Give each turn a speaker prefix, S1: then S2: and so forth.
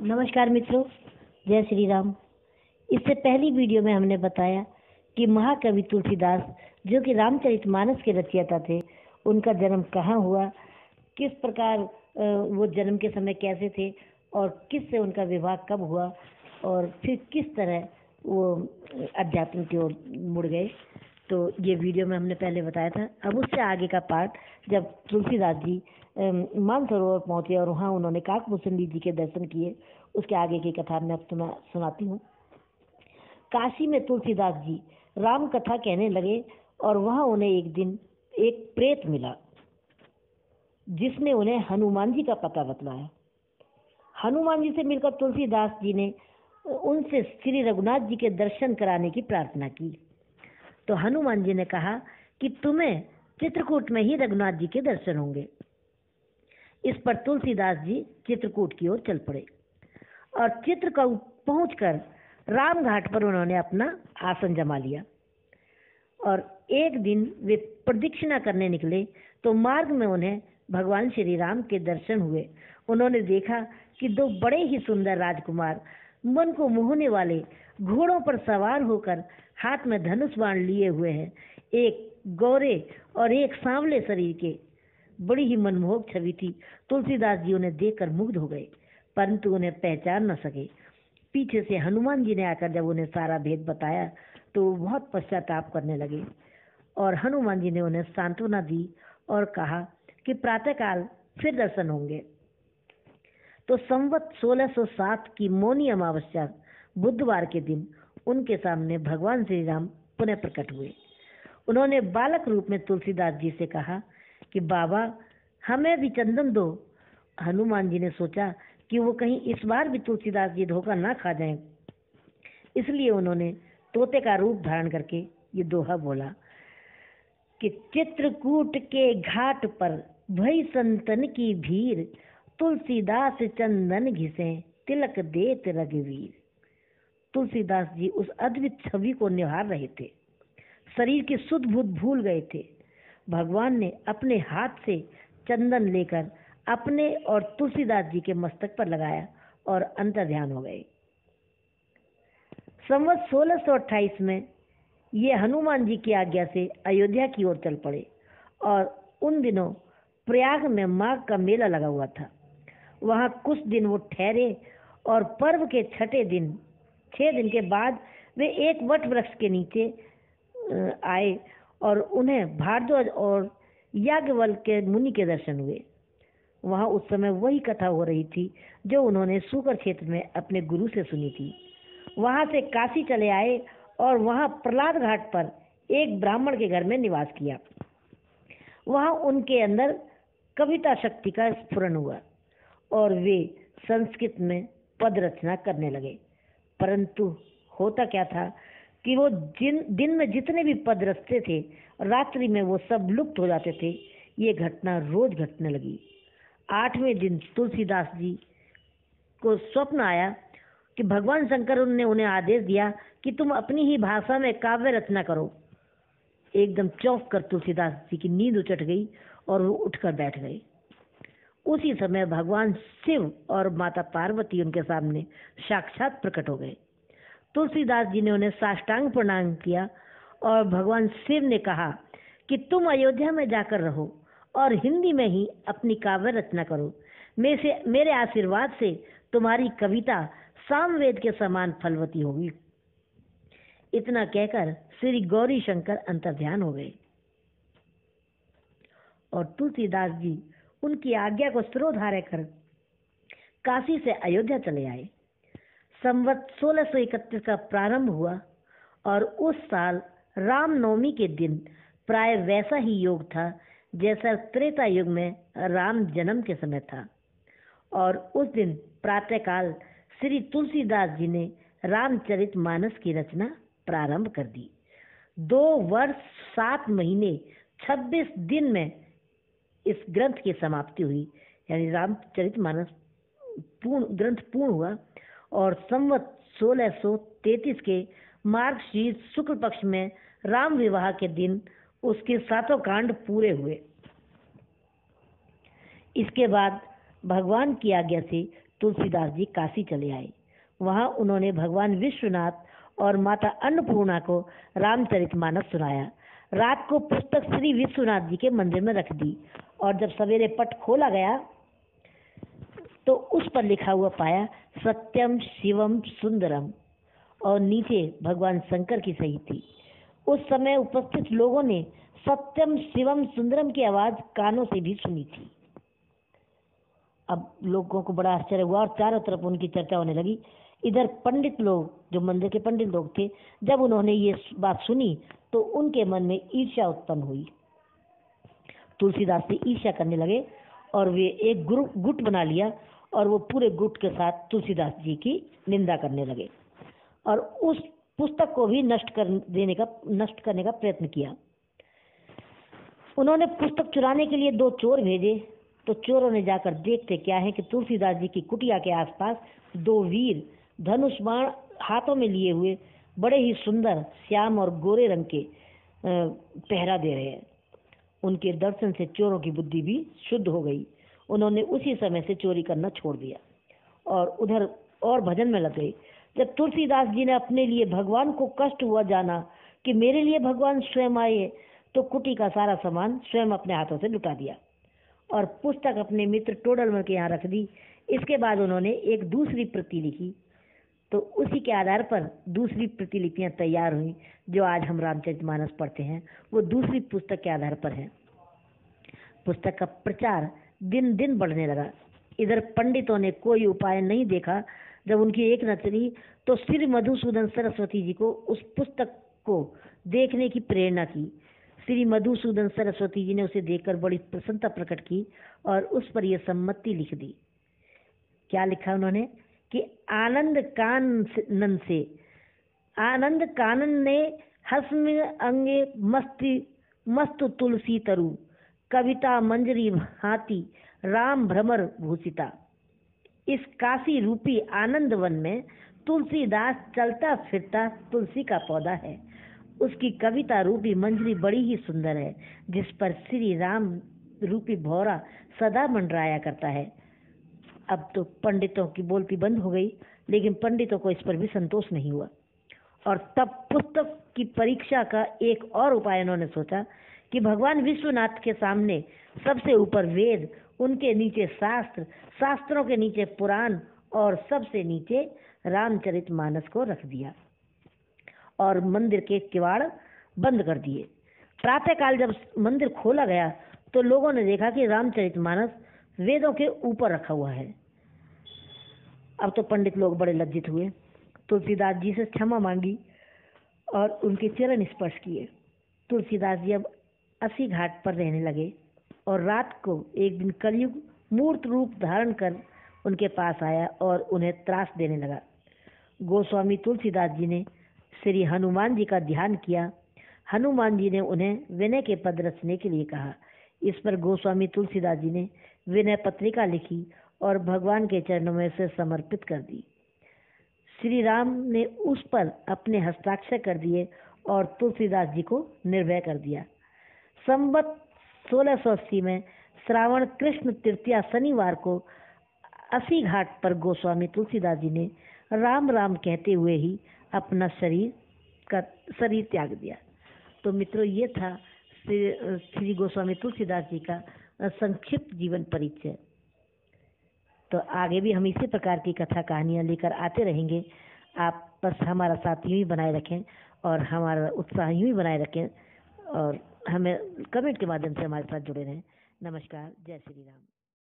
S1: नमस्कार मित्रों, जय श्री राम। इससे पहली वीडियो में हमने बताया कि महाकवि तुलसीदास, जो कि रामचरितमानस के रचयिता थे, उनका जन्म कहाँ हुआ, किस प्रकार वो जन्म के समय कैसे थे और किससे उनका विवाह कब हुआ और फिर किस तरह वो अध्यात्म की ओर मुड़ गए। तो ये वीडियो में हमने पहले बताया था। अब उससे आगे का पार्ट, जब तुलसीदास जी मानसरोवर पहुंचे और वहाँ उन्होंने काकभूषणी जी के दर्शन किए, उसके आगे की कथा मैं अब सुनाती हूँ। काशी में तुलसीदास जी राम कथा कहने लगे और वहाँ उन्हें एक दिन एक प्रेत मिला, जिसने उन्हें हनुमान जी का पता बतलाया। हनुमान जी से मिलकर तुलसीदास जी ने उनसे श्री रघुनाथ जी के दर्शन कराने की प्रार्थना की। तो हनुमान जी ने कहा कि तुम्हें चित्रकूट में ही रघुनाथ जी के दर्शन होंगे। इस पर तुलसीदास जी चित्रकूट की ओर चल पड़े और चित्रकूट पहुंचकर राम घाट पर उन्होंने अपना आसन जमा लिया। और एक दिन वे प्रदक्षिणा करने निकले तो मार्ग में उन्हें भगवान श्री राम के दर्शन हुए। उन्होंने देखा कि दो बड़े ही सुंदर राजकुमार, मन को मोहने वाले, घोड़ों पर सवार होकर हाथ में धनुष बाण लिए हुए हैं। एक गोरे और एक सांवले शरीर के, बड़ी ही मनमोहक छवि थी। तुलसीदास जी उन्हें देखकर मुग्ध हो गए, परंतु उन्हें पहचान न सके। पीछे से हनुमान जी ने आकर जब उन्हें सारा भेद बताया तो वो बहुत पश्चाताप करने लगे और हनुमान जी ने उन्हें सांत्वना दी और कहा कि प्रातःकाल फिर दर्शन होंगे। तो संवत 1607 की मौनी अमावस्या बुधवार के दिन उनके सामने भगवान श्री राम पुनः प्रकट हुए। उन्होंने बालक रूप में तुलसीदास जी से कहा कि बाबा, हमें भी चंदन दो। हनुमान जी ने सोचा कि वो कहीं इस बार भी तुलसीदास जी धोखा ना खा जाएं, इसलिए उन्होंने तोते का रूप धारण करके ये दोहा बोला कि चित्रकूट के घाट पर भई संतन की भीड़, तुलसीदास चंदन घिसे तिलक देत रघुवीर। तुलसीदास जी उस अद्भुत छवि को निहार रहे थे, शरीर की सुध बुध भूल गए थे। भगवान ने अपने हाथ से चंदन लेकर अपने और तुलसीदास जी के मस्तक पर लगाया और अंतर्ध्यान हो गए। संवत 1628 में ये हनुमान जी की आज्ञा से अयोध्या की ओर चल पड़े और उन दिनों प्रयाग में माघ का मेला लगा हुआ था। वहाँ कुछ दिन वो ठहरे और पर्व के छठे दिन, 6 दिन के बाद वे एक वट वृक्ष के नीचे आए और उन्हें भारद्वाज और याज्ञवल्क्य के मुनि के दर्शन हुए। वहाँ उस समय वही कथा हो रही थी जो उन्होंने सूकर क्षेत्र में अपने गुरु से सुनी थी। वहाँ से काशी चले आए और वहाँ प्रहलाद घाट पर एक ब्राह्मण के घर में निवास किया। वहाँ उनके अंदर कविता शक्ति का स्फुरण हुआ और वे संस्कृत में पद रचना करने लगे। परंतु होता क्या था कि वो दिन में जितने भी पद रचते थे, रात्रि में वो सब लुप्त हो जाते थे। ये घटना रोज घटने लगी। 8वें दिन तुलसीदास जी को स्वप्न आया कि भगवान शंकर ने उन्हें आदेश दिया कि तुम अपनी ही भाषा में काव्य रचना करो। एकदम चौंक कर तुलसीदास जी की नींद उचट गई और वो उठकर बैठ गए। उसी समय भगवान शिव और माता पार्वती उनके सामने साक्षात प्रकट हो गए। तुलसीदास जी ने उन्हें साष्टांग प्रणाम किया और भगवान शिव ने कहा कि तुम अयोध्या में जाकर रहो और हिंदी में ही अपनी काव्य रचना करो। मेरे आशीर्वाद से तुम्हारी कविता सामवेद के समान फलवती होगी। इतना कहकर श्री गौरी शंकर अंतर्ध्यान हो गए और तुलसीदास जी उनकी आज्ञा को सिरोधार्य कर काशी से अयोध्या चले आए। संवत 1631 का प्रारंभ हुआ और उस साल रामनवमी के दिन प्राय वैसा ही योग था जैसा त्रेता युग में राम जन्म के समय था। और उस दिन प्रातःकाल श्री तुलसीदास जी ने रामचरितमानस की रचना प्रारंभ कर दी। 2 वर्ष 7 महीने 26 दिन में इस ग्रंथ की समाप्ति हुई, यानी रामचरितमानस ग्रंथ पूर्ण हुआ। और संवत 1633 के मार्गशीर्ष शुक्ल पक्ष में राम विवाह के दिन उसके 7 कांड पूरे हुए। इसके बाद भगवान की आज्ञा से तुलसीदास जी काशी चले आए। वहां उन्होंने भगवान विश्वनाथ और माता अन्नपूर्णा को रामचरितमानस सुनाया। रात को पुस्तक श्री विश्वनाथ जी के मंदिर में रख दी और जब सवेरे पट खोला गया तो उस पर लिखा हुआ पाया सत्यम शिवम सुंदरम, और नीचे भगवान शंकर की सही थी। उस समय उपस्थित लोगों ने सत्यम शिवम सुंदरम की आवाज कानों से भी सुनी थी। अब लोगों को बड़ा आश्चर्य हुआ और चारों तरफ उनकी चर्चा होने लगी। इधर पंडित लोग, जो मंदिर के पंडित लोग थे, जब उन्होंने ये बात सुनी तो उनके मन में ईर्ष्या उत्पन्न हुई। तुलसीदास से ईर्ष्या करने लगे और वे एक गुट बना लिया और वो पूरे गुट के साथ तुलसीदास जी की निंदा करने लगे और उस पुस्तक को भी नष्ट करने का प्रयत्न किया। उन्होंने पुस्तक चुराने के लिए 2 चोर भेजे तो चोरों ने जाकर देखते क्या है कि तुलसीदास जी की कुटिया के आसपास 2 वीर धनुष बाण हाथों में लिए हुए बड़े ही सुंदर श्याम और गोरे रंग के पहरा दे रहे हैं। उनके दर्शन से चोरों की बुद्धि भी शुद्ध हो गई। उन्होंने उसी समय से चोरी करना छोड़ दिया और उधर और भजन में लग गए। जब तुलसीदास जी ने अपने लिए भगवान को कष्ट हुआ जाना कि मेरे लिए भगवान स्वयं आए, तो कुटी का सारा सामान स्वयं अपने हाथों से लुटा दिया और पुस्तक अपने मित्र टोडरमल के यहाँ रख दी। इसके बाद उन्होंने एक दूसरी प्रति लिखी, तो उसी के आधार पर दूसरी प्रतिलिपियां तैयार हुई जो आज हम रामचरितमानस पढ़ते हैं। वो दूसरी पुस्तक के आधार पर है। पुस्तक का प्रचार दिन दिन बढ़ने लगा। इधर पंडितों ने कोई उपाय नहीं देखा। जब उनकी एक न चली तो श्री मधुसूदन सरस्वती जी को उस पुस्तक को देखने की प्रेरणा की। श्री मधुसूदन सरस्वती जी ने उसे देखकर बड़ी प्रसन्नता प्रकट की और उस पर यह सम्मति लिख दी। क्या लिखा उन्होंने कि आनंद कानन ने हस्म अंगे मस्त तुलसी तरु, कविता मंजरी हाथी राम भ्रमर भूषिता। इस काशी रूपी आनंद वन में तुलसीदास चलता फिरता तुलसी का पौधा है। उसकी कविता रूपी मंजरी बड़ी ही सुंदर है, जिस पर श्री राम रूपी भौरा सदा मंडराया करता है। अब तो पंडितों की बोलती बंद हो गई, लेकिन पंडितों को इस पर भी संतोष नहीं हुआ और तब पुस्तक की परीक्षा का एक और उपाय उन्होंने सोचा कि भगवान विश्वनाथ के सामने सबसे ऊपर वेद, उनके नीचे शास्त्र, शास्त्रों के नीचे पुराण और सबसे नीचे रामचरितमानस को रख दिया और मंदिर के किवाड़ बंद कर दिए। प्रातःकाल जब मंदिर खोला गया तो लोगों ने देखा कि रामचरितमानस वेदों के ऊपर रखा हुआ है। अब तो पंडित लोग बड़े लज्जित हुए, तुलसीदास जी से क्षमा मांगी और उनके चरण स्पर्श किए। तुलसीदास जी अब 80 घाट पर रहने लगे और रात को एक दिन कलयुग मूर्त रूप धारण कर उनके पास आया और उन्हें त्रास देने लगा। गोस्वामी तुलसीदास जी ने श्री हनुमान जी का ध्यान किया। हनुमान जी ने उन्हें विनय के पद रचने के लिए कहा। इस पर गोस्वामी तुलसीदास जी ने विनय पत्रिका लिखी और भगवान के चरणों में से समर्पित कर दी। श्री राम ने उस पर अपने हस्ताक्षर कर दिए और तुलसीदास जी को निर्भय कर दिया। संवत 1680 में श्रावण कृष्ण तृतीया शनिवार को 80 घाट पर गोस्वामी तुलसीदास जी ने राम राम कहते हुए ही अपना शरीर त्याग दिया। तो मित्रों, ये था श्री गोस्वामी तुलसीदास जी का संक्षिप्त जीवन परिचय। तो आगे भी हम इसी प्रकार की कथा कहानियाँ लेकर आते रहेंगे। आप बस हमारा साथ यूँ ही बनाए रखें और हमारा उत्साह यूँ ही बनाए रखें और हमें कमेंट के माध्यम से हमारे साथ जुड़े रहें। नमस्कार, जय श्री राम।